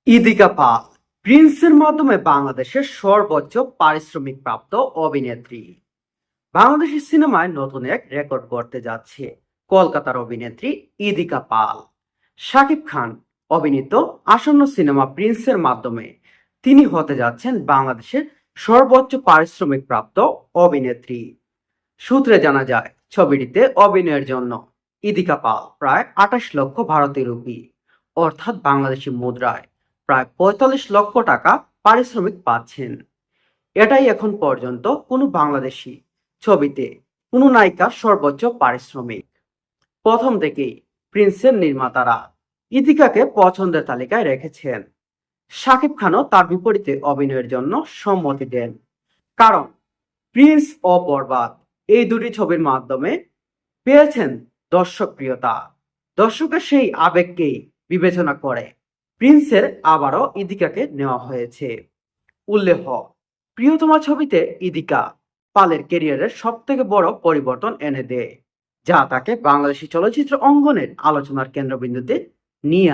ইদিকা পাল প্রিন্সের মাধ্যমে বাংলাদেশের সর্বোচ্চ পারিশ্রমিক প্রাপ্ত অভিনেত্রী। বাংলাদেশি সিনেমায় নতুন এক রেকর্ড গড়তে যাচ্ছে কলকাতার অভিনেত্রী ইদিকা পাল। শাকিব খান অভিনীত আসন্ন সিনেমা প্রিন্সের মাধ্যমে তিনি হতে যাচ্ছেন বাংলাদেশের সর্বোচ্চ পারিশ্রমিক প্রাপ্ত অভিনেত্রী। সূত্রে জানা যায়, ছবিটিতে অভিনয়ের জন্য ইদিকা পাল প্রায় 28 লক্ষ ভারতীয় রুপি, অর্থাৎ বাংলাদেশি মুদ্রায় প্রায় 45 লক্ষ টাকা পারিশ্রমিক পাচ্ছেন। এটাই এখন পর্যন্ত কোনো বাংলাদেশি ছবিতে কোনো নায়িকার সর্বোচ্চ পারিশ্রমিক। প্রথম থেকেই প্রিন্সের নির্মাতারা ইদিকাকে পছন্দের তালিকায় রেখেছেন। শাকিব খানও তার বিপরীতে অভিনয়ের জন্য সম্মতি দেন, কারণ প্রিন্স ও বরবাদ এই দুটি ছবির মাধ্যমে পেয়েছেন দর্শকপ্রিয়তা। দর্শকের সেই আবেগকেই বিবেচনা করে প্রিন্সের আবারও ইদিকাকে নেওয়া হয়েছে। উল্লেখ্য, প্রিয়তমা ছবিতে ইদিকা পালের ক্যারিয়ারের সব থেকে বড় পরিবর্তন এনে দেয়, যা তাকে বাংলাদেশি চলচ্চিত্র অঙ্গনের আলোচনার কেন্দ্রবিন্দুতে নিয়ে